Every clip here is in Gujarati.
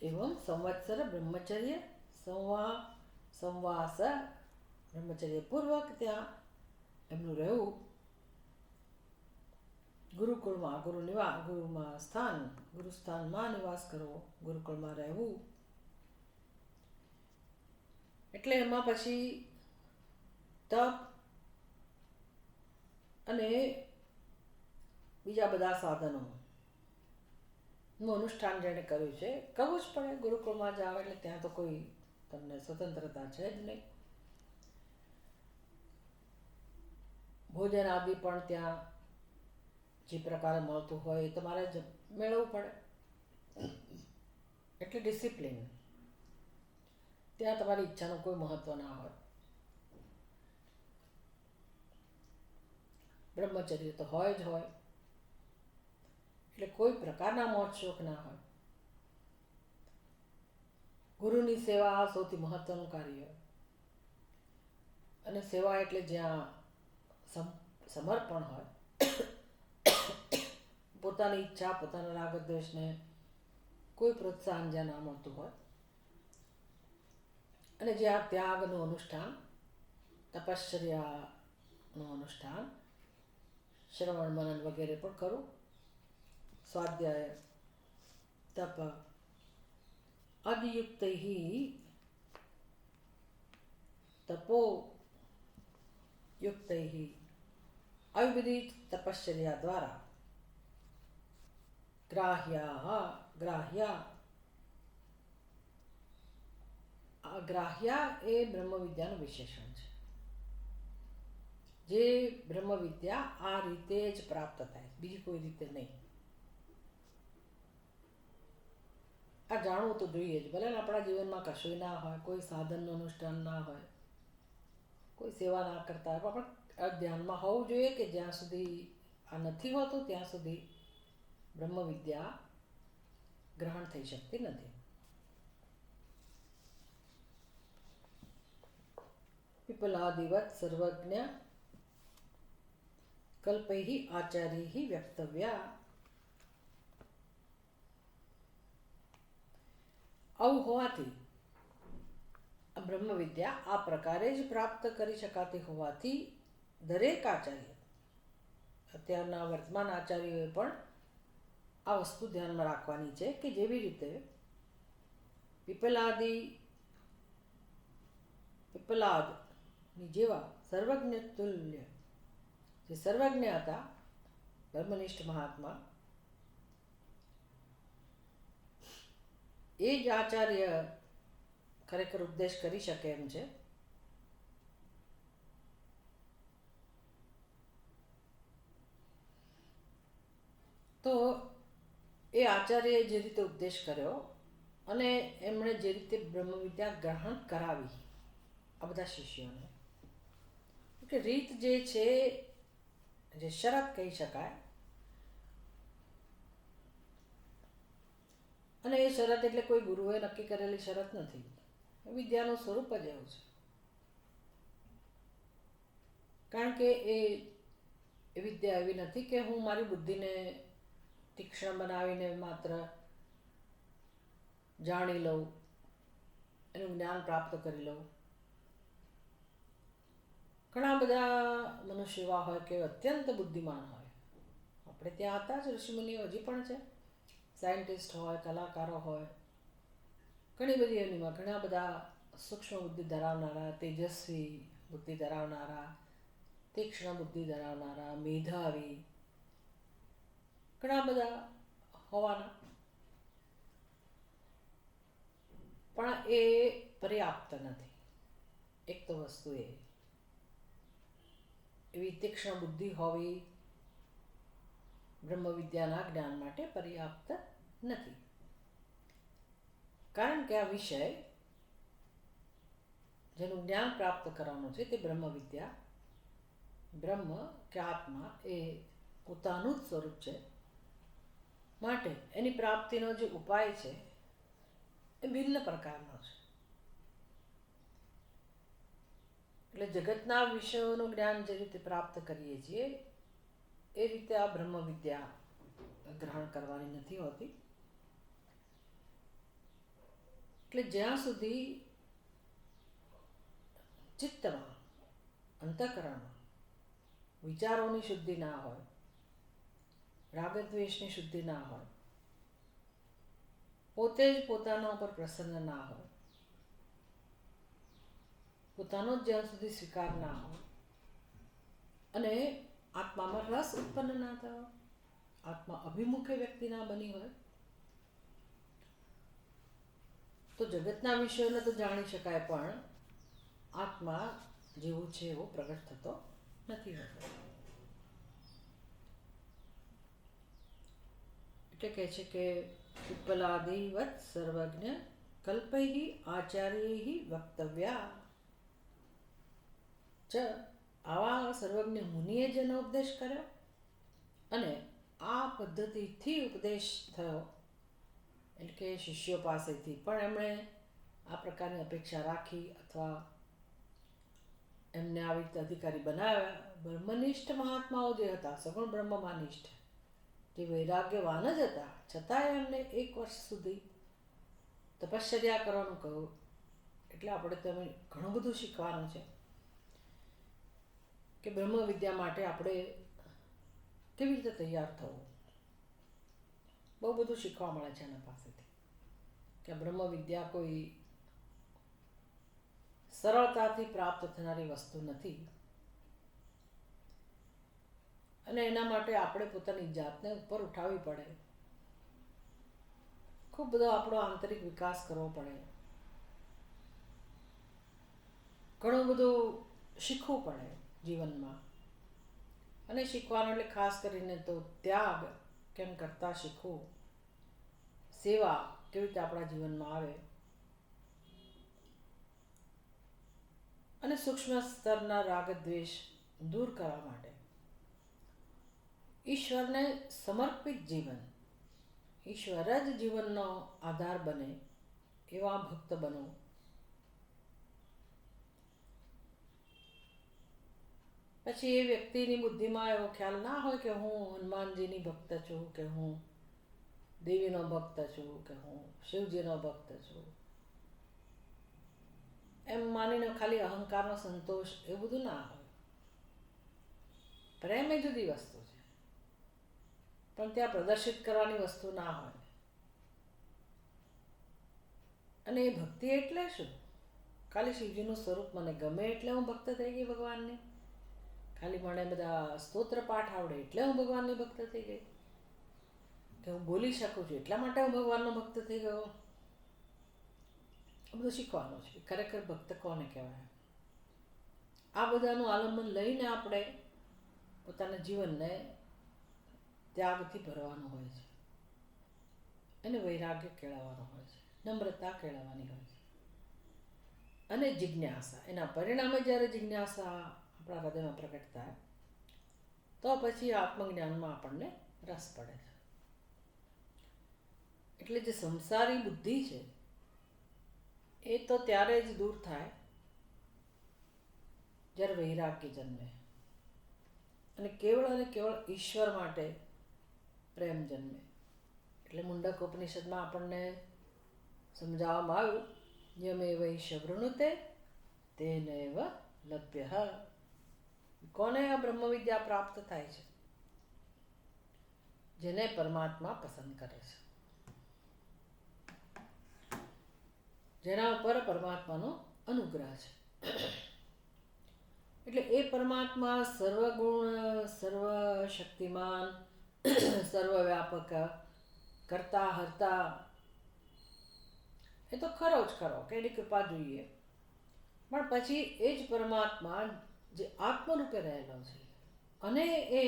એવમ સંવત્સર બ્રહ્મચર્ય સંવાસ બ્રહ્મચર્ય પૂર્વક ત્યાં એમનું રહેવું, ગુરુકુળમાં ગુરુસ્થાનમાં નિવાસ કરવો, ગુરુકુળમાં રહેવું. એટલે એમાં પછી તપ અને બીજા બધા સાધનોનું અનુષ્ઠાન જેણે કર્યું છે, કરવું જ પડે. ગુરુકુળમાં જાઓ એટલે ત્યાં તો કોઈ તમને સ્વતંત્રતા છે જ નહીં. ભોજન આદિ પણ ત્યાં જે પ્રકારે મળતું હોય એ તમારે જ મેળવવું પડે. એટલે ડિસિપ્લિન. ત્યાં તમારી ઈચ્છાનું કોઈ મહત્વ ના હોય. બ્રહ્મચર્ય તો હોય જ હોય, એટલે કોઈ પ્રકારના મોજ શોખ ના હોય. ગુરુની સેવા સૌથી મહત્વનું કાર્ય, અને સેવા એટલે જ્યાં સમર્પણ હોય, પોતાની ઈચ્છા પોતાના રાગ દ્વેષને કોઈ પ્રોત્સાહન જ્યાં ના મળતું હોય, અને જ્યાં ત્યાગનું અનુષ્ઠાન, તપશ્ચર્યાનું અનુષ્ઠાન, શ્રવણ મનન વગેરે પણ કરું, સ્વાધ્યાય તપ આદિયુક્તૈ તપો યુક્તૈ આવી બધી તપશ્ચર્યા દ્વારા ગ્રાહ્યા એ બ્રહ્મ વિદ્યાનું વિશેષણ છે. જે બ્રહ્મ વિદ્યા આ રીતે જ પ્રાપ્ત થાય, બીજી કોઈ રીતે નહીં. આ જાણવું તો જોઈએ જ. ભલે આપણા જીવનમાં કશું ના હોય, કોઈ સાધનનું અનુષ્ઠાન ના હોય, કોઈ સેવા ના કરતા હોય, પણ ધ્યાનમાં હોવું જોઈએ કે જ્યાં સુધી આ નથી હોતું ત્યાં સુધી બ્રહ્મ વિદ્યા ગ્રહણ થઈ શકતી નથી. પીપલાદિવત સર્વજ્ઞ કલ્પૈ આચાર્ય વ્યક્તવ્યા. આવું હોવાથી બ્રહ્મ વિદ્યા આ પ્રકારે જ પ્રાપ્ત કરી શકાતી હોવાથી દરેક આચાર્ય, અત્યારના વર્તમાન આચાર્યોએ પણ આ વસ્તુ ધ્યાનમાં રાખવાની છે કે જેવી રીતે પીપલાદની જેવા સર્વજ્ઞ તુલ્ય જે સર્વજ્ઞ હતા, બ્રહ્મનિષ્ઠ મહાત્મા, એ જ આચાર્ય ખરેખર ઉપદેશ કરી શકે એમ છે. તો એ આચાર્યએ જે રીતે ઉપદેશ કર્યો અને એમણે જે રીતે બ્રહ્મ વિદ્યા ગ્રહણ કરાવી આ બધા શિષ્યોને, કે રીત જે છે, જે શરત કહી શકાય, અને એ શરત એટલે કોઈ ગુરુએ નક્કી કરેલી શરત નથી. વિદ્યાનું સ્વરૂપ જ એવું છે. કારણ કે એ વિદ્યા એવી નથી કે હું મારી બુદ્ધિને તીક્ષ્ણ બનાવીને માત્ર જાણી લઉં, એનું જ્ઞાન પ્રાપ્ત કરી લઉં. ઘણા બધા મનુષ્ય એવા હોય કે અત્યંત બુદ્ધિમાન હોય. આપણે ત્યાં હતા જ ઋષિમુનિઓ, હજી પણ છે. સાયન્ટિસ્ટ હોય, કલાકારો હોય, ઘણી બધી એનીમાં ઘણા બધા સૂક્ષ્મ બુદ્ધિ ધરાવનારા, તેજસ્વી બુદ્ધિ ધરાવનારા, તીક્ષ્ણ બુદ્ધિ ધરાવનારા, મેધાવી ઘણા બધા હોવાના, પણ એ પર્યાપ્ત નથી. એક તો વસ્તુ એવી તીક્ષ્ણ બુદ્ધિ હોવી બ્રહ્મ વિદ્યાના જ્ઞાન માટે પર્યાપ્ત નથી. કારણ કે આ વિષય જેનું જ્ઞાન પ્રાપ્ત કરવાનું છે તે બ્રહ્મ વિદ્યા, બ્રહ્મ કે આત્મા એ પોતાનું જ સ્વરૂપ છે. માટે એની પ્રાપ્તિનો જે ઉપાય છે એ ભિન્ન પ્રકારનો છે. એટલે જગતના વિષયોનું જ્ઞાન જે રીતે પ્રાપ્ત કરીએ છીએ એ રીતે આ બ્રહ્મ વિદ્યા ગ્રહણ કરવાની નથી હોતી. એટલે જ્યાં સુધી ચિત્તમાં, અંતઃકરણમાં વિચારોની શુદ્ધિ ના હોય, રાગદ્વેષની શુદ્ધિ ના હોય, પોતે જ પોતાના ઉપર પ્રસન્ન ના હોય, પોતાનો જ જ્યાં સુધી સ્વીકાર ના હોય અને આત્મામાં રસ ઉત્પન્ન ના થયો, આત્મા અભિમુખે વ્યક્તિ ના બની હોય, તો જગતના વિષયોને તો જાણી શકાય પણ આત્મા જેવું છે એવો પ્રગટ થતો નથી હોતો. એટલે કહે છે કે ઉત્પલાદિવત સર્વજ્ઞ કલ્પૈ આચાર્ય વક્તવ્યા ચ. આવા સર્વજ્ઞ મુનિએ જેનો ઉપદેશ કર્યો અને આ પદ્ધતિથી ઉપદેશ થયો, એટલે કે શિષ્યો પાસેથી પણ એમણે આ પ્રકારની અપેક્ષા રાખી અથવા એમને આવી રીતે અધિકારી બનાવ્યા. બ્રહ્મનિષ્ઠ મહાત્માઓ જે હતા, સગુણ બ્રહ્મમાનિષ્ઠ, જે વૈરાગ્યવાન જ હતા, છતાંય એમને 1 વર્ષ સુધી તપશ્ચર્યા કરવાનું કહ્યું. એટલે આપણે તમે ઘણું બધું શીખવાનું છે કે બ્રહ્મ વિદ્યા માટે આપણે કેવી રીતે તૈયાર થવું. બહુ બધું શીખવા મળે છે એના પાસેથી કે બ્રહ્મ વિદ્યા કોઈ સરળતાથી પ્રાપ્ત થનારી વસ્તુ નથી અને એના માટે આપણે પોતાની જાતને ઉપર ઉઠાવવી પડે, ખૂબ બધો આપણો આંતરિક વિકાસ કરવો પડે, ઘણું બધું શીખવું પડે જીવનમાં. અને શીખવાનું એટલે ખાસ કરીને તો ત્યાગ કેમ કરતા શીખવું, સેવા કેવી રીતે આપણા જીવનમાં આવે, અને સૂક્ષ્મ સ્તરના રાગ દ્વેષ દૂર કરવા માટે ઈશ્વરને સમર્પિત જીવન, ઈશ્વર જ જીવનનો આધાર બને એવા ભક્ત બનવું. પછી એ વ્યક્તિની બુદ્ધિમાં એવો ખ્યાલ ના હોય કે હું હનુમાનજીની ભક્ત છું, કે હું દેવીનો ભક્ત છું, કે હું શિવજીનો ભક્ત છું, એમ માનીને ખાલી અહંકારનો સંતોષ એ બધું ના હોય. પ્રેમ એ જુદી વસ્તુ છે, પણ ત્યાં પ્રદર્શિત કરવાની વસ્તુ ના હોય. અને એ ભક્તિ એટલે શું? ખાલી શિવજીનું સ્વરૂપ મને ગમે એટલે હું ભક્ત થઈ ગઈ ભગવાનની, ખાલી મને બધા સ્તોત્ર પાઠ આવડે એટલે હું ભગવાનની ભક્ત થઈ ગઈ, કે હું બોલી શકું છું એટલા માટે હું ભગવાનનો ભક્ત થઈ ગયો. આ બધું શીખવાનું છે ખરેખર ભક્ત કોને કહેવાય. આ બધાનું આલંબન લઈને આપણે પોતાના જીવનને ત્યાગથી ભરવાનું હોય છે, એને વૈરાગ્ય કેળવવાનું હોય છે, નમ્રતા કેળવવાની હોય છે, અને જિજ્ઞાસા. એના પરિણામે જ્યારે જિજ્ઞાસા આપણા હૃદયમાં પ્રગટ થાય તો પછી આત્મજ્ઞાનમાં આપણને રસ પડે છે. એટલે જે સંસારી બુદ્ધિ છે એ તો ત્યારે જ દૂર થાય જ્યારે વૈરાગ્ય જન્મે અને કેવળ ઈશ્વર માટે પ્રેમ જન્મે. એટલે મુંડક ઉપનિષદમાં આપણને સમજાવવામાં આવ્યું, યમેવૈષ વૃણુતે તેનૈવ લભ્યઃ. કોને આ બ્રહ્મ વિદ્યા પ્રાપ્ત થાય છે? જેને પરમાત્મા પસંદ કરે છે, જેના ઉપર પરમાત્માનો અનુગ્રહ છે. એટલે એ પરમાત્મા સર્વગુણ, સર્વશક્તિમાન, સર્વવ્યાપક, કરતા હરતા, એ તો ખરો જ ખરો કે એની કૃપા જોઈએ, પણ પછી એ જ પરમાત્મા જે આત્મરૂપે રહેલો છે અને એ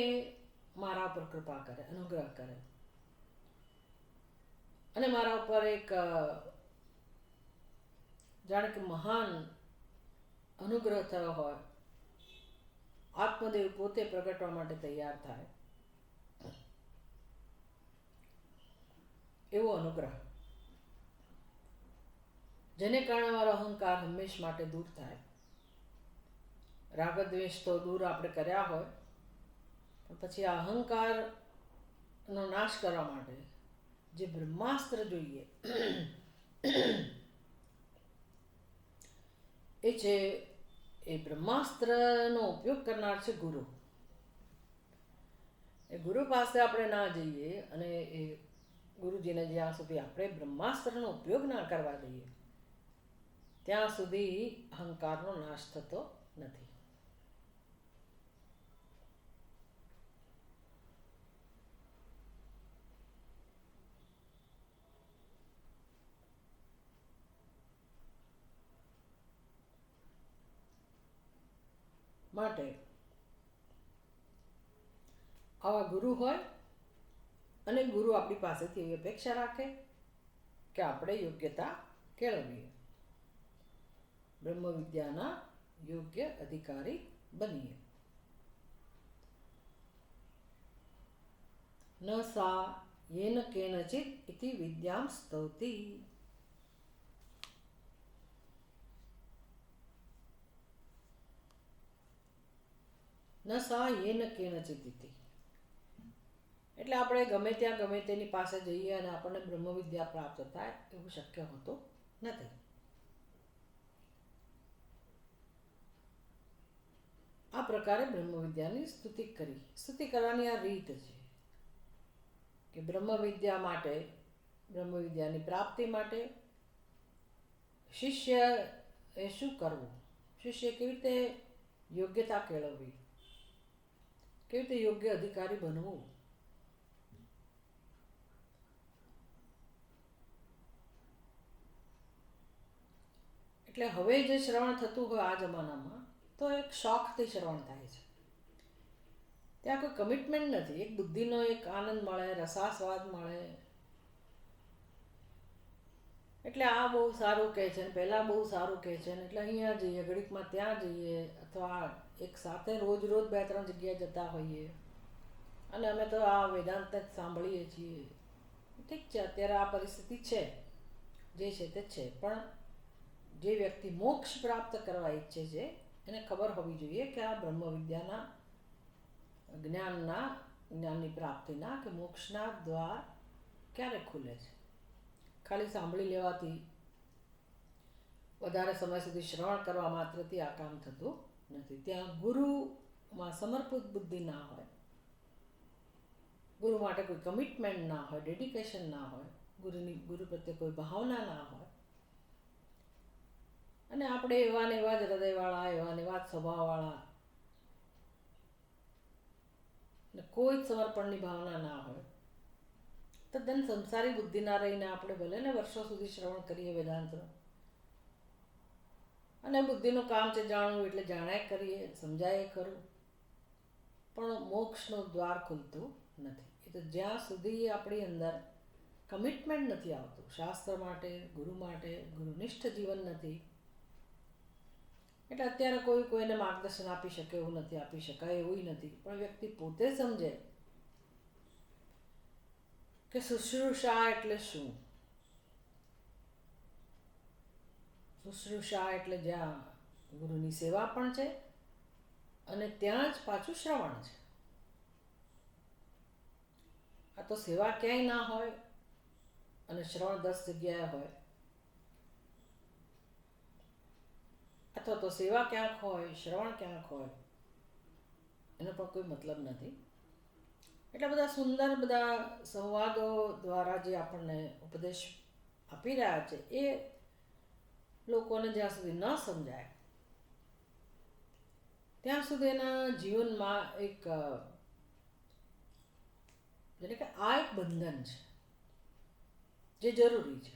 મારા ઉપર કૃપા કરે, અનુગ્રહ કરે અને મારા ઉપર એક જાણે કે મહાન અનુગ્રહ થયો હોય, આત્મદેવ પોતે પ્રગટવા માટે તૈયાર થાય એવો અનુગ્રહ, જેને કારણે મારો અહંકાર હંમેશ માટે દૂર થાય. રાગદ્વેષ તો દૂર આપણે કર્યા હોય, પણ પછી આ અહંકારનો નાશ કરવા માટે જે બ્રહ્માસ્ત્ર જોઈએ એ છે એ બ્રહ્માસ્ત્રનો ઉપયોગ કરનાર છે ગુરુ. એ ગુરુ પાસે આપણે ના જઈએ અને એ ગુરુજીને જ્યાં સુધી આપણે બ્રહ્માસ્ત્રનો ઉપયોગ ના કરવા દઈએ ત્યાં સુધી અહંકારનો નાશ થતો નથી. માટે આવા ગુરુ હોય અને ગુરુ આપણી પાસેથી એવી અપેક્ષા રાખે કે આપણે યોગ્યતા કેળવીએ, બ્રહ્મ વિદ્યાના યોગ્ય અધિકારી બનીએ. ન સા યેન કેનચિત ઇતિ વિદ્યામ સ્તૌતિ. ન સા યેન કેનચિત ઇતિ એટલે આપણે ગમે ત્યાં ગમે તેની પાસે જઈએ અને આપણને બ્રહ્મ વિદ્યા પ્રાપ્ત થાય એવું શક્ય હોતું નથી. આ પ્રકારે બ્રહ્મ વિદ્યાની સ્તુતિ કરવાની આ રીત છે કે બ્રહ્મ વિદ્યા માટે, બ્રહ્મ વિદ્યાની પ્રાપ્તિ માટે શિષ્ય એ શું કરવું, શિષ્ય કેવી રીતે યોગ્યતા કેળવવી, કેવી રીતે યોગ્ય અધિકારી બનવું. એટલે હવે જે શ્રવણ થતું હોય આ જમાનામાં તો એક શોખથી શ્રવણ થાય છે. ત્યાં કોઈ કમિટમેન્ટ નથી. એક બુદ્ધિનો એક આનંદ મળે, રસાસ્વાદ મળે. એટલે આ બહુ સારું કહે છે ને પહેલાં બહુ સારું કહે છે ને એટલે અહીંયા જઈએ, ઘડીકમાં ત્યાં જઈએ, અથવા એક સાથે રોજ 2-3 જગ્યાએ જતા હોઈએ અને અમે તો આ વેદાંત જ સાંભળીએ છીએ. ઠીક છે, અત્યારે આ પરિસ્થિતિ છે, જે છે તે છે. પણ જે વ્યક્તિ મોક્ષ પ્રાપ્ત કરવા ઈચ્છે છે એને ખબર હોવી જોઈએ કે આ બ્રહ્મ વિદ્યાના જ્ઞાનની પ્રાપ્તિના કે મોક્ષના દ્વાર ક્યારે ખુલે છે. ખાલી સાંભળી લેવાથી, વધારે સમય સુધી શ્રવણ કરવા માત્રથી આ કામ થતું નથી. ત્યાં ગુરુમાં સમર્પિત બુદ્ધિ ના હોય, ગુરુ માટે કોઈ કમિટમેન્ટ ના હોય, ડેડિકેશન ના હોય, ગુરુ પ્રત્યે કોઈ ભાવના ના હોય અને આપણે એવા ને એવા જ હૃદયવાળા, એવા ને એવા જ સ્વભાવવાળા ને કોઈ જ સમર્પણની ભાવના ના હોય, તદ્દન સંસારી બુદ્ધિ ના રહીને આપણે ભલે ને વર્ષો સુધી શ્રવણ કરીએ વેદાંતનો અને બુદ્ધિનું કામ છે જાણવું એટલે જાણ્યા કરીએ, સમજાય ખરું, પણ મોક્ષનું દ્વાર ખુલતું નથી. એ તો જ્યાં સુધી આપણી અંદર કમિટમેન્ટ નથી આવતું શાસ્ત્ર માટે, ગુરુ માટે, ગુરુનિષ્ઠ જીવન નથી. એટલે અત્યારે કોઈ કોઈને માર્ગદર્શન આપી શકે એવું નથી, આપી શકાય એવું નથી. પણ વ્યક્તિ પોતે સમજે કે શુશ્રૂષા એટલે શું. શુશ્રૂષા એટલે જ્યાં ગુરુની સેવા પણ છે અને ત્યાં જ પાછું શ્રવણ છે. આ તો સેવા ક્યાંય ના હોય અને શ્રવણ 10 જગ્યાએ હોય, અથવા તો સેવા ક્યાંક હોય, શ્રવણ ક્યાંક હોય, એનો પણ કોઈ મતલબ નથી. એટલે બધા સુંદર બધા સંવાદો દ્વારા જે આપણને ઉપદેશ આપી રહ્યા છે એ લોકોને જ્યાં સુધી ન સમજાય ત્યાં સુધી એના જીવનમાં એક એટલે કે આ એક બંધન છે જે જરૂરી છે.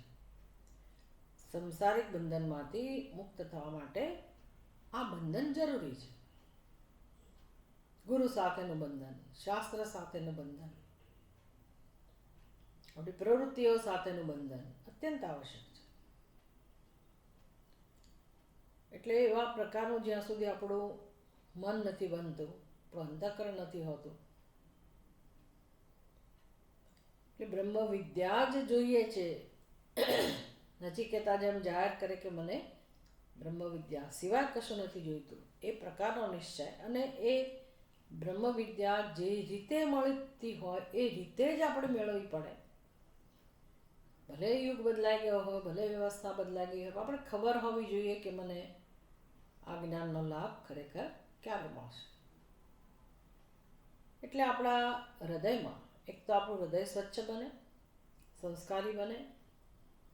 સંસારિક બંધનમાંથી મુક્ત થવા માટે આ બંધન જરૂરી છે. ગુરુ સાથેનું બંધન, શાસ્ત્ર સાથેનું બંધન, આપણી પ્રવૃત્તિઓ સાથેનું બંધન અત્યંત આવશ્યક છે. એટલે એવા પ્રકારનું જ્યાં સુધી આપણું મન નથી બનતું, આપણું અંતઃકરણ નથી હોતું, એટલે બ્રહ્મ વિદ્યા જ જોઈએ છે. નચિકેતા જેમ જાહેર કરે કે મને બ્રહ્મ વિદ્યા સિવાય કશું નથી જોઈતું, એ પ્રકારનો નિશ્ચય અને એ બ્રહ્મ વિદ્યા જે રીતે મળતી હોય એ રીતે જ આપણે મેળવવી પડે. ભલે યુગ બદલાઈ ગયો હોય, ભલે વ્યવસ્થા બદલાઈ ગઈ હોય, આપણે ખબર હોવી જોઈએ કે મને આ જ્ઞાનનો લાભ ખરેખર ક્યારે મળશે? એટલે આપણા હૃદયમાં એક તો આપણું હૃદય સ્વચ્છ બને, સંસ્કારી બને,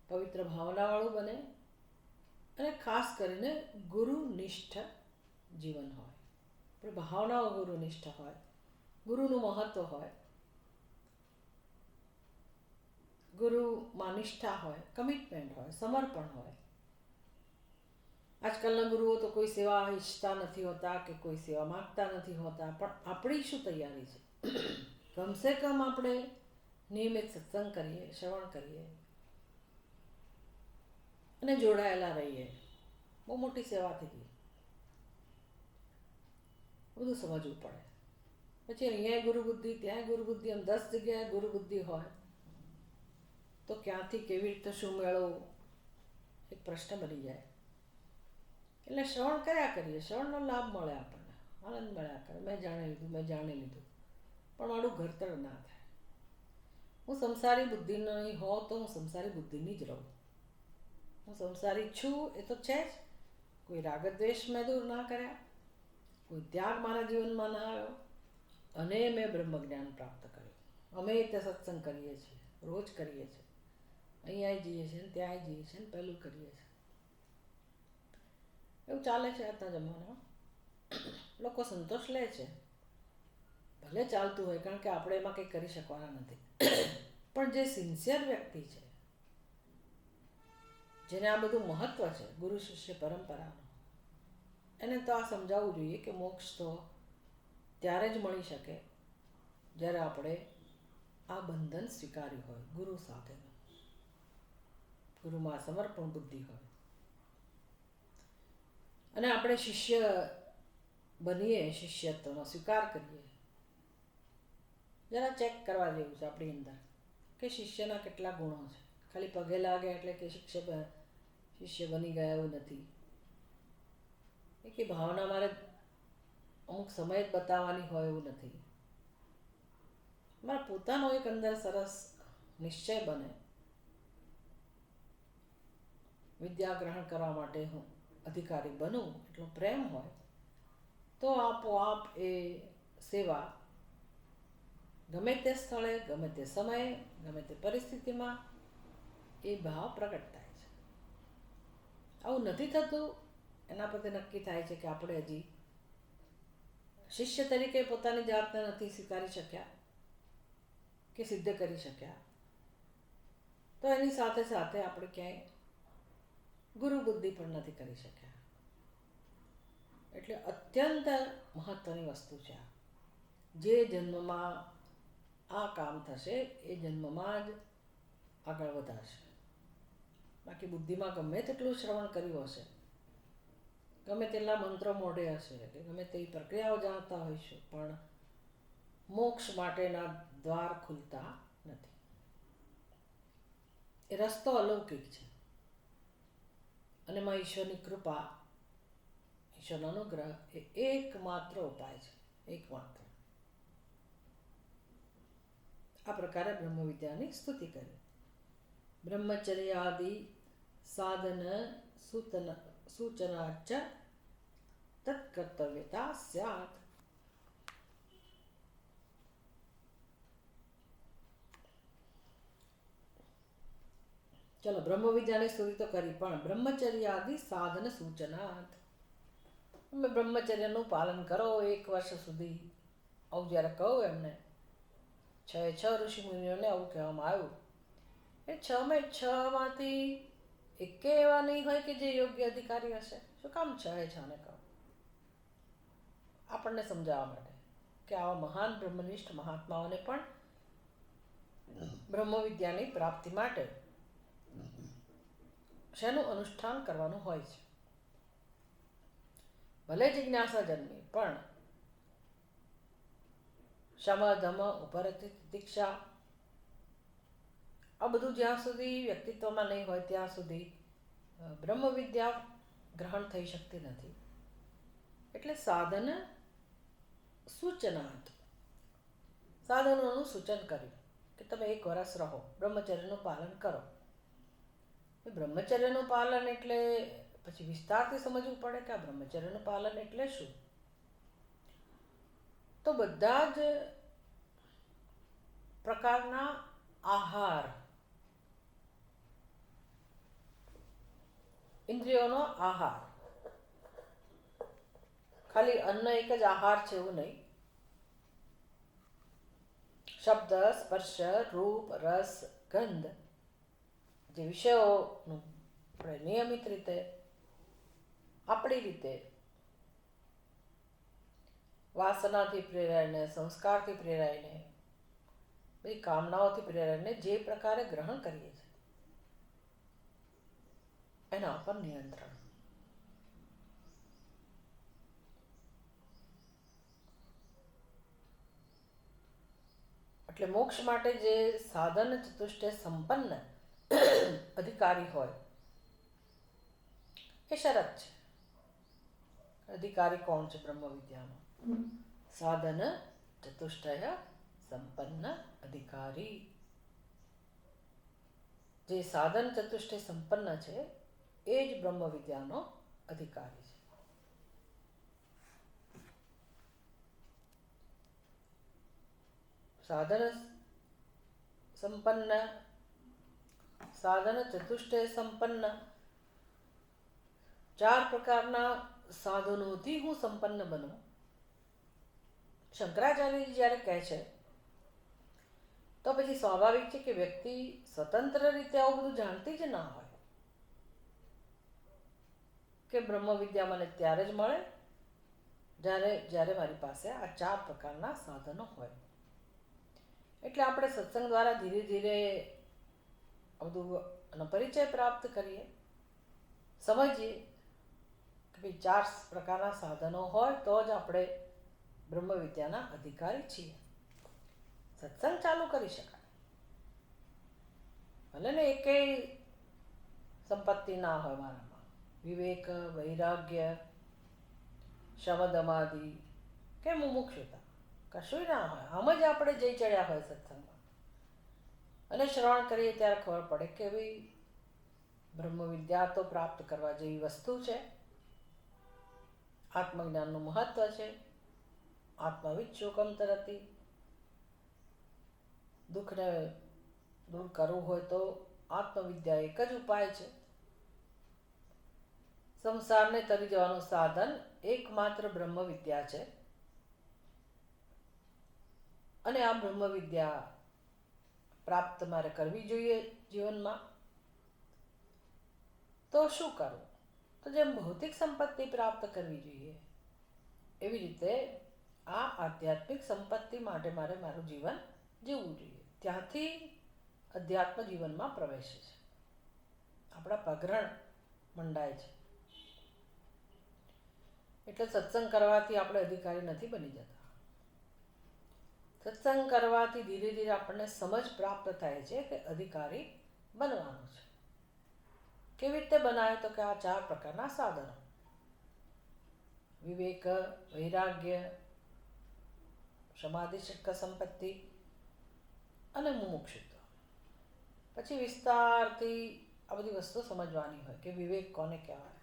પવિત્ર ભાવનાવાળું બને અને ખાસ કરીને ગુરુનિષ્ઠ જીવન હોય. પણ ભાવનાઓ ગુરુનિષ્ઠ હોય, ગુરુનું મહત્ત્વ હોય, ગુરુમાં નિષ્ઠા હોય, કમિટમેન્ટ હોય, સમર્પણ હોય. આજકાલના ગુરુઓ તો કોઈ સેવા ઈચ્છતા નથી હોતા કે કોઈ સેવા માગતા નથી હોતા, પણ આપણી શું તૈયારી છે? કમસે કમ આપણે નિયમિત સત્સંગ કરીએ, શ્રવણ કરીએ અને જોડાયેલા રહીએ. બહુ મોટી સેવા થઈ ગઈ. બધું સમજવું પડે. પછી અહીંયા ગુરુબુદ્ધિ, ત્યાં ગુરુબુદ્ધિ, એમ 10 જગ્યાએ ગુરુબુદ્ધિ હોય તો ક્યાંથી કેવી રીતે શું મેળવવું એક પ્રશ્ન બની જાય. એટલે શ્રવણ કર્યા કરીએ, શ્રવણનો લાભ મળે આપણને, આનંદ મળ્યા કરે. મેં જાણી લીધું, પણ મારું ઘડતર ના થાય. હું સંસારી બુદ્ધિ નહીં હોઉં તો હું સંસારી બુદ્ધિની જ રહું. હું સંસારી છું એ તો છે જ. કોઈ રાગદ્વેષ મેં દૂર ના કર્યા, કોઈ ત્યાગ મારા જીવનમાં ના આવ્યો, અને મેં બ્રહ્મજ્ઞાન પ્રાપ્ત કર્યું. અમે તે સત્સંગ કરીએ છીએ, રોજ કરીએ છીએ, અહીંયા જઈએ છીએ, ત્યાં જઈએ છીએ, પહેલું કરીએ છીએ. એવું ચાલે છે આજના જમાનામાં. લોકો સંતોષ લે છે, ભલે ચાલતું હોય, કારણ કે આપણે એમાં કંઈ કરી શકવાના નથી. પણ જે સિન્સિયર વ્યક્તિ છે, જેને આ બધું મહત્વ છે ગુરુ શિષ્ય પરંપરાનું, એને તો આ સમજાવવું જોઈએ કે મોક્ષ તો ત્યારે જ મળી શકે જ્યારે આપણે આ બંધન સ્વીકાર્યું હોય, ગુરુ સાથેનું, ગુરુમાં સમર્પણ બુદ્ધિ હોય અને આપણે શિષ્ય બનીએ, શિષ્યત્વનો સ્વીકાર કરીએ. જરા ચેક કરવા જેવું છે આપણી અંદર કે શિષ્યના કેટલા ગુણો છે. ખાલી પગે લાગે એટલે કે શિષ્ય બની ગયા એવું નથી. કે ભાવના મારે અમુક સમય જ બતાવવાની હોય એવું નથી. મારા પોતાનો એક અંદર સરસ નિશ્ચય બને, વિદ્યા ગ્રહણ કરવા માટે હું અધિકારી બનું એટલો પ્રેમ હોય તો આપોઆપ એ સેવા ગમે તે સ્થળે, ગમે તે સમયે, ગમે તે પરિસ્થિતિમાં એ ભાવ પ્રગટ થાય છે. આવું નથી થતું, એના પરથી નક્કી થાય છે કે આપણે હજી શિષ્ય તરીકે પોતાની જાતને નથી સ્વીકારી શક્યા કે સિદ્ધ કરી શક્યા. તો એની સાથે સાથે આપણે ક્યાંય ગુરુ બુદ્ધિ પણ નથી કરી શક્યા. એટલે અત્યંત મહત્વની વસ્તુ છે આ. જે જન્મમાં આ કામ થશે એ જન્મમાં જ આગળ વધાશે. બાકી બુદ્ધિમાં ગમે તેટલું શ્રવણ કર્યું હશે, ગમે તેટલા મંત્રો મોઢે હશે, કે ગમે તેવી પ્રક્રિયાઓ જાણતા હોઈશું, પણ મોક્ષ માટેના દ્વાર ખુલતા નથી. એ રસ્તો અલૌકિક છે અને એમાં ઈશ્વરની કૃપા, ઈશ્વરનો અનુગ્રહ એ એકમાત્ર ઉપાય છે, એકમાત્ર. આ પ્રકારે બ્રહ્મ વિદ્યાની સ્તુતિ કરી. બ્રહ્મચર્યાદિ સાધન સૂચનાચ તત્કર્તવ્યતા સ્યાત. ચલો, બ્રહ્મ વિદ્યાની સ્તુતિ તો કરી, પણ બ્રહ્મચર્યાદિ સાધન સૂચનાત, તમે બ્રહ્મચર્યનું પાલન કરો 1 વર્ષ સુધી. આવું જ્યારે કહું એમને, 6 ઋષિ મુનિઓને આવું કહેવામાં આવ્યું. એ 6માંથી એકે એવા નહીં હોય કે જે યોગ્ય અધિકારી હશે. શું કામ 6 ને કહું? આપણને સમજાવવા માટે કે આવા મહાન બ્રહ્મનિષ્ઠ મહાત્માઓને પણ બ્રહ્મ વિદ્યાની પ્રાપ્તિ માટે શેનું અનુષ્ઠાન કરવાનું હોય છે. ભલે જિજ્ઞાસા જન્મી, પણ શમ ધમ ઉપરતિ દીક્ષા, આ બધું જ્યાં સુધી વ્યક્તિત્વમાં નહીં હોય ત્યાં સુધી બ્રહ્મ વિદ્યા ગ્રહણ થઈ શકતી નથી. એટલે સાધન સૂચનાર્થ, સાધનોનું સૂચન કર્યું કે તમે 1 વર્ષ રહો, બ્રહ્મચર્યનું પાલન કરો. બ્રહ્મચર્યનું પાલન એટલે પછી વિસ્તારથી સમજવું પડે કે આ બ્રહ્મચર્યનું પાલન એટલે શું. તો બધા જ પ્રકારના આહાર, ઇન્દ્રિયોનો આહાર, ખાલી અન્ન એક જ આહાર છે એવું નહીં. શબ્દ, સ્પર્શ, રૂપ, રસ, ગંધ જે વિષયોનું આપણે નિયમિત રીતે આપણી રીતે વાસનાથી પ્રેરાઈને, સંસ્કારથી પ્રેરાઈને, બધી કામનાઓથી પ્રેરાઈને જે પ્રકારે ગ્રહણ કરીએ છીએ એના ઉપર નિયંત્રણ. એટલે મોક્ષ માટે જે સાધન ચતુષ્ટય સંપન્ન અધિકારી હોય એ શરત છે. અધિકારી કોણ છે બ્રહ્મ વિદ્યાનો? સાધન ચતુષ્ટય સંપન્ન અધિકારી. જે સાધન ચતુષ્ટય સંપન્ન છે એ જ બ્રહ્મ વિદ્યાનો અધિકારી છે. સાધન સંપન્ન, સાધન ચતુષ્ટય સંપન્ન, 4 પ્રકારના સાધનોથી હું સંપન્ન બનું. શંકરાચાર્યજી જ્યારે કહે છે તો પછી સ્વાભાવિક છે કે વ્યક્તિ સ્વતંત્ર રીતે આવું બધું જાણતી જ ના હોય કે બ્રહ્મ વિદ્યા મને ત્યારે જ મળે જ્યારે મારી પાસે આ 4 પ્રકારના સાધનો હોય. એટલે આપણે સત્સંગ દ્વારા ધીરે ધીરે બધું પરિચય પ્રાપ્ત કરીએ, સમજીએ કે ભાઈ 4 પ્રકારના સાધનો હોય તો જ આપણે બ્રહ્મ વિદ્યાના અધિકારી છીએ. સત્સંગ ચાલુ કરી શકાય, ભલે ને એકેય સંપત્તિ ના હોય મારામાં, વિવેક, વૈરાગ્ય, શમદમાદિ કે મુમુક્ષુતા કશું ના હોય. આમ જ આપણે જઈ ચડ્યા હોય સત્સંગમાં અને શ્રવણ કરીએ ત્યારે ખબર પડે કે ભાઈ બ્રહ્મ વિદ્યા તો પ્રાપ્ત કરવા જેવી વસ્તુ છે. આત્મજ્ઞાનનું મહત્વ છે. આત્મવિદ શોકમ તરતી. દુઃખને દૂર કરવું હોય તો આત્મવિદ્યા એક જ ઉપાય છે. સંસારને તરી જવાનું સાધન એકમાત્ર બ્રહ્મ વિદ્યા છે. અને આ બ્રહ્મ વિદ્યા પ્રાપ્ત મારે કરવી જોઈએ જીવનમાં. તો શું કરવું? તો જેમ ભૌતિક સંપત્તિ પ્રાપ્ત કરવી જોઈએ એવી રીતે આ આધ્યાત્મિક સંપત્તિ માટે મારે મારું જીવન જીવવું જોઈએ. ત્યાંથી અધ્યાત્મ જીવનમાં પ્રવેશે છે, આપણા પગરણ મંડાય છે. એટલે સત્સંગ કરવાથી આપણે અધિકારી નથી બની જતા. સત્સંગ કરવાથી ધીરે ધીરે આપણને સમજ પ્રાપ્ત થાય છે કે અધિકારી બનવાનું છે. કેવી રીતે બનાવે? તો કે આ 4 પ્રકારના સાધનો: વિવેક, વૈરાગ્ય, સમાધિ શક્ક સંપત્તિ અને મુમુક્ષુત્વ. પછી વિસ્તારથી આ બધી વસ્તુ સમજવાની હોય કે વિવેક કોને કહેવાય.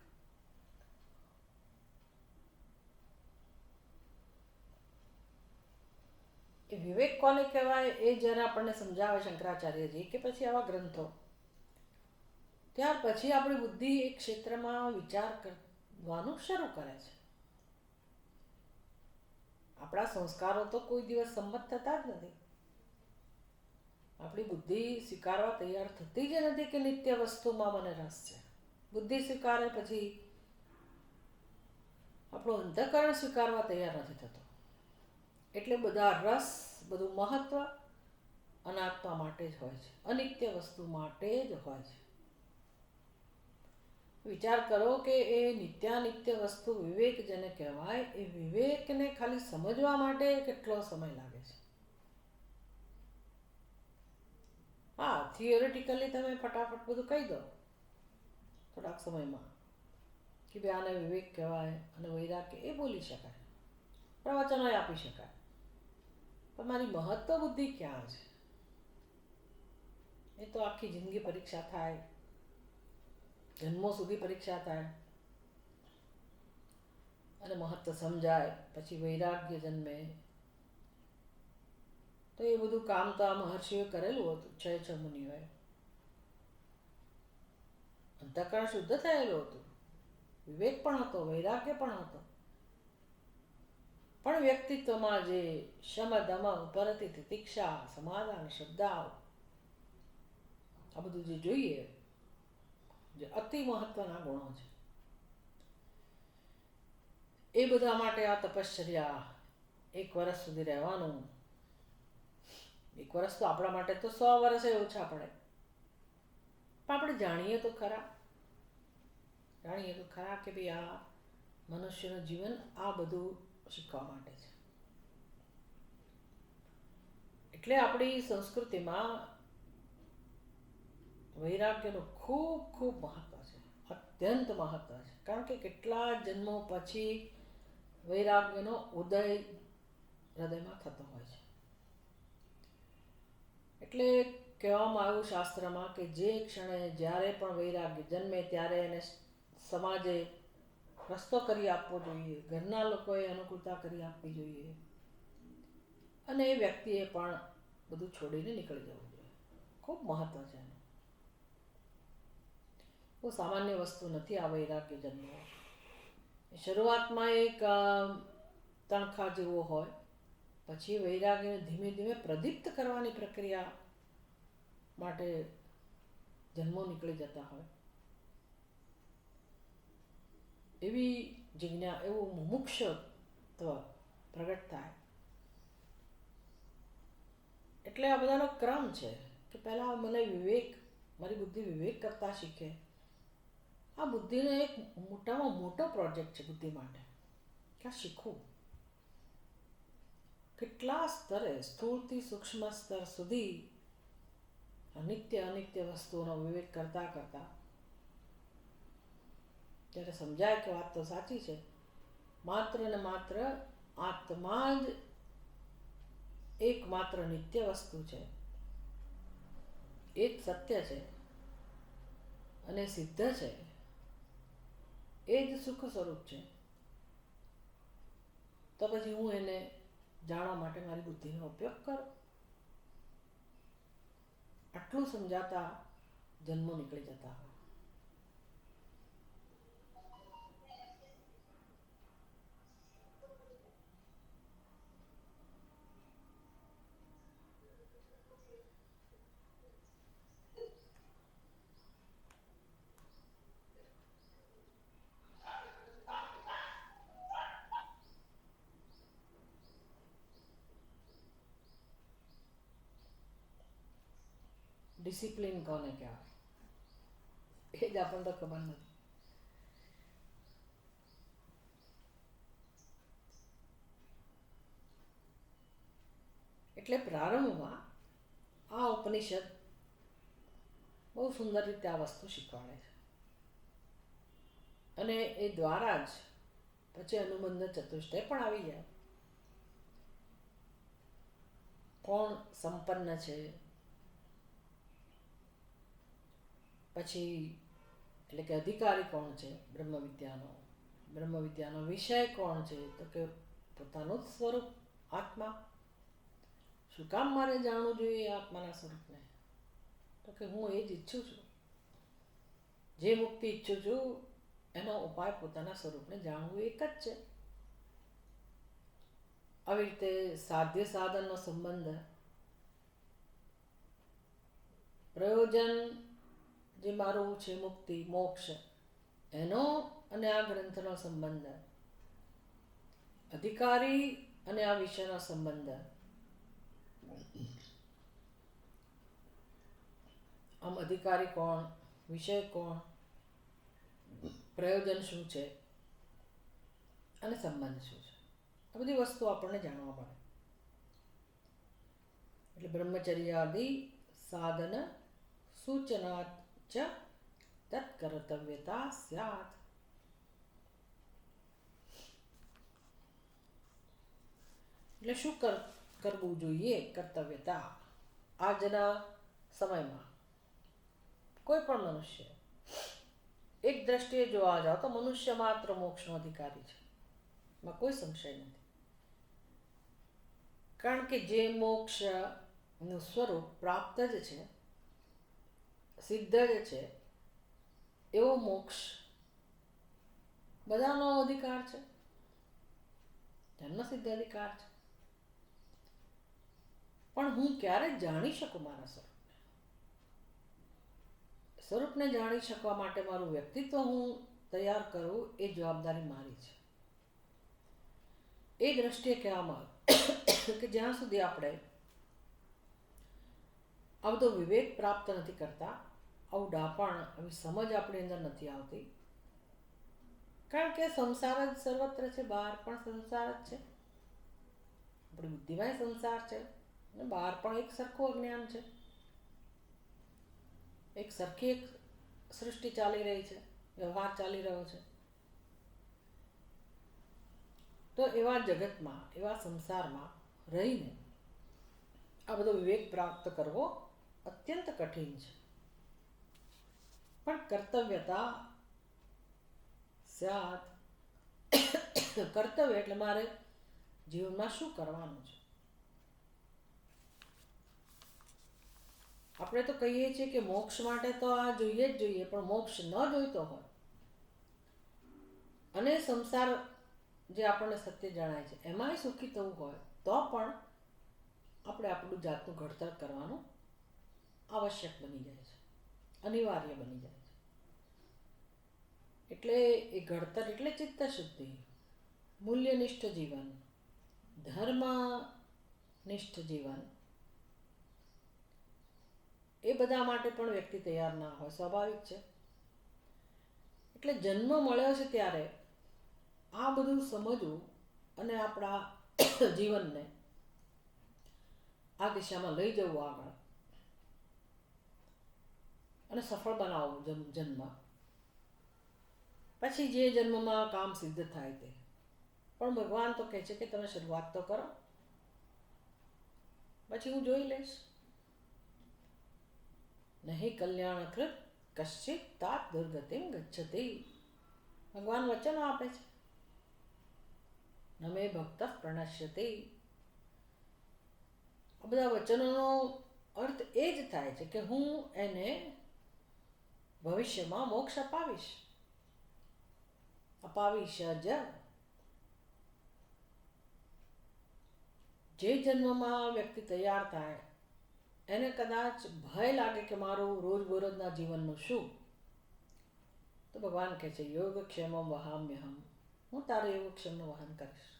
એ વિવેક કોને કહેવાય એ જ્યારે આપણને સમજાવે શંકરાચાર્યજી કે પછી આવા ગ્રંથો, ત્યાર પછી આપણી બુદ્ધિ એક ક્ષેત્રમાં વિચાર કરવાનું શરૂ કરે છે. આપણા સંસ્કારો તો કોઈ દિવસ સંમત થતા જ નથી. આપણી બુદ્ધિ સ્વીકારવા તૈયાર થતી જ નથી કે નિત્ય વસ્તુમાં મને રસ છે. બુદ્ધિ સ્વીકારે પછી આપણું અંતઃકરણ સ્વીકારવા તૈયાર નથી થતું. એટલે બધા રસ, બધું મહત્વ અનાત્મા માટે જ હોય છે, અનિત્ય વસ્તુ માટે જ હોય છે. વિચાર કરો કે એ નિત્યાનિત્ય વસ્તુ વિવેક જેને કહેવાય, એ વિવેકને ખાલી સમજવા માટે કેટલો સમય લાગે છે. હા, થિયોરિટિકલી તમે ફટાફટ બધું કહી દો થોડાક સમયમાં કે ભાઈ આને વિવેક કહેવાય અને વૈરાગ્ય, એ બોલી શકાય, પ્રવચનો આપી શકાય. પણ મારી મહત્વ બુદ્ધિ ક્યાં છે? એ તો આખી જિંદગી પરીક્ષા થાય, જન્મો સુધી પરીક્ષા થાય. અને મહત્વ સમજાય, પછી વૈરાગ્ય જન્મે. તો એ બધું કામ તો આ મહર્ષિઓએ કરેલું હતું, 6 મુનિઓએ. અંતઃકરણ શુદ્ધ થયેલું હતું, વિવેક પણ હતો, વૈરાગ્ય પણ હતો, પણ વ્યક્તિત્વમાં જે શમ દમ ઉપરતિ તિતિક્ષા સમાધાન શ્રદ્ધા આ બધું જે જોઈએ, જે અતિ મહત્વના ગુણો છે, એ બધા માટે આ તપશ્ચર્યા 1 વર્ષ સુધી રહેવાનું. 1 વર્ષ તો આપણા માટે તો 100 વર્ષે ઓછા પડે, પણ આપણે જાણીએ તો ખરા કે ભાઈ આ મનુષ્યનું જીવન આ બધું શીખવા માટે છે. એટલે આપણી સંસ્કૃતિમાં વૈરાગ્યનું ખૂબ ખૂબ મહત્વ છે, અત્યંત મહત્વ છે. કારણ કે કેટલા જન્મો પછી વૈરાગ્યનો ઉદય હૃદયમાં થતો હોય છે. એટલે કહેવામાં આવ્યું શાસ્ત્રમાં કે જે ક્ષણે જ્યારે પણ વૈરાગ્ય જન્મે ત્યારે એને સમાજે રસ્તો કરી આપવો જોઈએ, ઘરના લોકોએ અનુકૂળતા કરી આપવી જોઈએ, અને એ વ્યક્તિએ પણ બધું છોડીને નીકળી જવું જોઈએ. ખૂબ મહત્વ છે એનું. બહુ સામાન્ય વસ્તુ નથી આ વૈરાગ્ય જન્મવો. શરૂઆતમાં એક તણખા જેવો હોય, પછી વૈરાગ્યને ધીમે ધીમે પ્રદીપ્ત કરવાની પ્રક્રિયા માટે જન્મો નીકળી જતા હોય. એવી જિજ્ઞા, એવું મુમુક્ષત્વ પ્રગટ થાય. એટલે આ બધાનો ક્રમ છે કે પહેલા મને વિવેક, મારી બુદ્ધિ વિવેક કરતા શીખે. આ બુદ્ધિનો એક મોટામાં મોટો પ્રોજેક્ટ છે બુદ્ધિ માટે, કે આ શીખવું. કેટલા સ્તરે, સ્થૂળથી સૂક્ષ્મ સ્તર સુધી નિત્ય અનિત્ય વસ્તુઓનો વિવેક કરતા કરતા ત્યારે સમજાય કે વાત તો સાચી છે, માત્ર ને માત્ર આત્મા જ એકમાત્ર નિત્ય વસ્તુ છે, એ જ સત્ય છે અને સિદ્ધ છે, એ જ સુખ સ્વરૂપ છે. તો પછી હું એને જાણવા માટે મારી બુદ્ધિનો ઉપયોગ કરું. આટલું સમજાતા જન્મો નીકળી જતા હોય. ડિસિપ્લિન કોને કહેવાય એ જ આપણને તો ખબર નથી. એટલે પ્રારંભમાં આ ઉપનિષદ બહુ સુંદર રીતે આ વસ્તુ શીખવાડે છે, અને એ દ્વારા જ પછી અનુબંધ ચતુષ્ટય પણ આવી જાય. કોણ સંપન્ન છે, પછી એટલે કે અધિકારી કોણ છે બ્રહ્મ વિદ્યાનો વિષય કોણ છે, તો કે પોતાનું જ સ્વરૂપ આત્મા. શું કામ મારે જાણવું જોઈએ આત્માના સ્વરૂપને? તો કે હું એ જ ઈચ્છું છું, જે મુક્તિ ઈચ્છું છું એનો ઉપાય પોતાના સ્વરૂપને જાણવું એક જ છે. આવી રીતે સાધ્ય સાધનનો સંબંધ, પ્રયોજન જે મારું છે મુક્તિ મોક્ષ, એનો અને આ ગ્રંથનો સંબંધ, અધિકારી અને આ વિષયનો સંબંધ. આમ અધિકારી કોણ, વિષય કોણ, પ્રયોજન શું છે અને સંબંધ શું છે, આ બધી વસ્તુ આપણને જાણવા મળે. એટલે બ્રહ્મચર્યાદિ સાધન સૂચનાત ચ તત્કર્તવ્યતા સ્યાત. એટલે શું કરવું જોઈએ? કર્તવ્યતા. આજના સમયમાં કોઈ પણ મનુષ્ય એક દ્રષ્ટિએ જોવા જાઓ તો મનુષ્ય માત્ર મોક્ષનો અધિકારી છે. એમાં કોઈ સંશય નથી. કારણ કે જે મોક્ષનું સ્વરૂપ પ્રાપ્ત જ છે, સિદ્ધ જ છે, એવો મોક્ષ બધાનો અધિકાર છે, જન્મ સિદ્ધ અધિકાર છે. પણ હું ક્યારે જાણી શકું મારા સ્વરૂપને જાણી શકવા માટે મારું વ્યક્તિત્વ હું તૈયાર કરું, એ જવાબદારી મારી છે. એ દ્રષ્ટિએ કહેવામાં કે જ્યાં સુધી આપણે આ બધો વિવેક પ્રાપ્ત નથી કરતા, આવું ડાપણ, આવી સમજ આપણી અંદર નથી આવતી. કારણ કે સંસાર જ સર્વત્ર છે, બહાર પણ સંસાર જ છે, આપણી બુદ્ધિમાં સંસાર છે, અને બહાર પણ એક સરખું અજ્ઞાન છે, એક સરખી એક સૃષ્ટિ ચાલી રહી છે, વ્યવહાર ચાલી રહ્યો છે. તો એવા જગતમાં, એવા સંસારમાં રહીને આ બધો વિવેક પ્રાપ્ત કરવો અત્યંત કઠિન છે. પણ કર્તવ્યતા સ્યાત, કર્તવ્ય એટલે મારે જીવનમાં શું કરવાનું છે. આપણે તો કહીએ છીએ કે મોક્ષ માટે તો આ જોઈએ જ જોઈએ, પણ મોક્ષ ન જોઈતો હોય અને સંસાર જે આપણને સત્ય જણાય છે એમાંય સુખી થવું હોય, તો પણ આપણે આપણું જાતનું ઘડતર કરવાનું આવશ્યક બની જાય છે, અનિવાર્ય બની જાય છે. એટલે એ ઘડતર એટલે ચિત્ત શુદ્ધિ, મૂલ્યનિષ્ઠ જીવન, ધર્મનિષ્ઠ જીવન, એ બધા માટે પણ વ્યક્તિ તૈયાર ના હોય, સ્વાભાવિક છે. એટલે જન્મ મળ્યો છે ત્યારે આ બધું સમજવું અને આપણા જીવનને આ દિશામાં લઈ જવું આગળ અને સફળ બનાવવું જન્મ. પછી જે જન્મમાં કામ સિદ્ધ થાય તે. પણ ભગવાન તો કહે છે કે તમે શરૂઆત તો કરો, પછી હું જોઈ લઈશ. નહીં કલ્યાણકૃત કશ્ચિત તાત દુર્ગતિમ ગચ્છતિ. ભગવાન વચનો આપે છે, નમે ભક્ત પ્રણશ્યતિ. આ બધા વચનોનો અર્થ એ જ થાય છે કે હું એને ભવિષ્યમાં મોક્ષ અપાવીશ જ. જે જન્મમાં વ્યક્તિ તૈયાર થાય એને કદાચ ભય લાગે કે મારું રોજબરોજના જીવનનું શું, તો ભગવાન કહે છે યોગક્ષેમમ વહામ્યહમ, હું તારું યોગક્ષેમનું વહન કરીશ.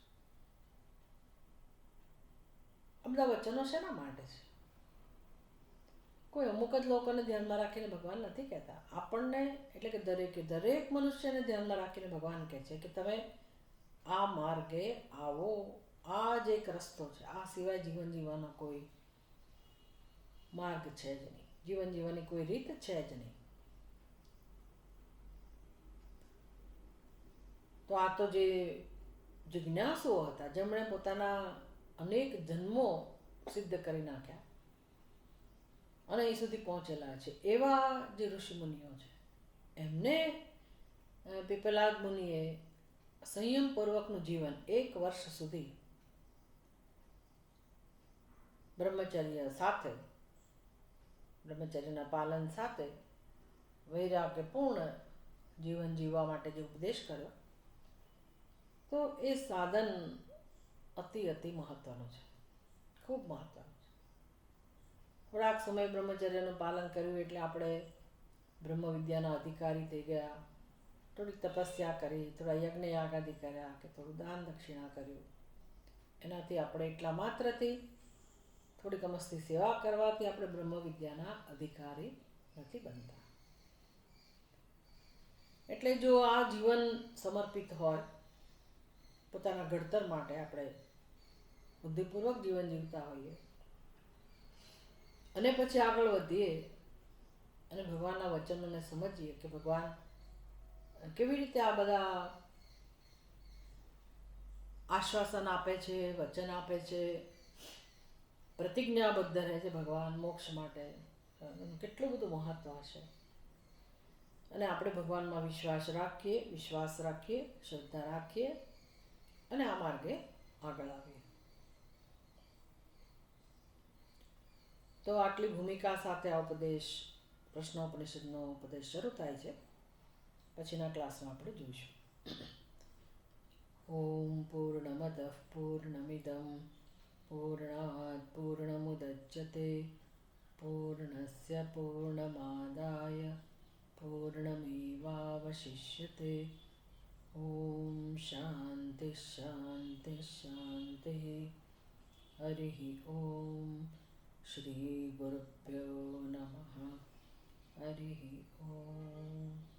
આ બધા વચનો શેના માટે છે? કોઈ અમુક જ લોકોને ધ્યાનમાં રાખીને ભગવાન નથી કહેતા, આપણને એટલે કે દરેક મનુષ્યને ધ્યાનમાં રાખીને ભગવાન કહે છે કે તમે આ માર્ગે આવો. આ જ એક રસ્તો છે, આ સિવાય જીવન જીવવાનો કોઈ માર્ગ છે જ નહીં, જીવન જીવવાની કોઈ રીત છે જ નહીં. તો આ તો જે જિજ્ઞાસુઓ હતા, જેમણે પોતાના અનેક જન્મો સિદ્ધ કરી નાખ્યા અને અહીં સુધી પહોંચેલા છે, એવા જે ઋષિમુનિઓ છે, એમને પીપલાદ મુનિએ સંયમપૂર્વકનું જીવન 1 વર્ષ સુધી બ્રહ્મચર્યના પાલન સાથે વૈરાગ્યપૂર્ણ જીવન જીવવા માટે જે ઉપદેશ કર્યો, તો એ સાધન અતિ મહત્વનું છે, ખૂબ મહત્વનું છે. થોડાક સમય બ્રહ્મચર્યનું પાલન કર્યું એટલે આપણે બ્રહ્મ વિદ્યાના અધિકારી થઈ ગયા, થોડીક તપસ્યા કરી, થોડા યજ્ઞ યાગાદિ કર્યા, કે થોડું દાન દક્ષિણા કર્યું, એનાથી આપણે એટલા માત્રથી થોડીક અમસ્તી સેવા કરવાથી આપણે બ્રહ્મ વિદ્યાના અધિકારી નથી બનતા. એટલે જો આ જીવન સમર્પિત હોય પોતાના ઘડતર માટે, આપણે બુદ્ધિપૂર્વક જીવન જીવતા હોઈએ અને પછી આગળ વધીએ અને ભગવાનના વચનોને સમજીએ કે ભગવાન કેવી રીતે આ બધા આશ્વાસન આપે છે, વચન આપે છે, પ્રતિજ્ઞાબદ્ધ રહે છે ભગવાન મોક્ષ માટે, કેટલું બધું મહત્વ હશે. અને આપણે ભગવાનમાં વિશ્વાસ રાખીએ, શ્રદ્ધા રાખીએ અને આ માર્ગે આગળ આવીએ. તો આટલી ભૂમિકા સાથે આ ઉપદેશ પ્રશ્નોપનિષદનો ઉપદેશ શરૂ થાય છે. પછીના ક્લાસમાં આપણે જોઈશું. ઓમ પૂર્ણમદ પૂર્ણમિદમ પૂર્ણાત પૂર્ણમુદચ્યતે પૂર્ણસ્ય પૂર્ણમાદાય પૂર્ણમેવાવશિષ્યતે. ઓમ શાંતિ શાંતિ શાંતિ. હરિ ઓમ. શ્રી ગુરુભ્યો નમઃ. હરિ ઓમ.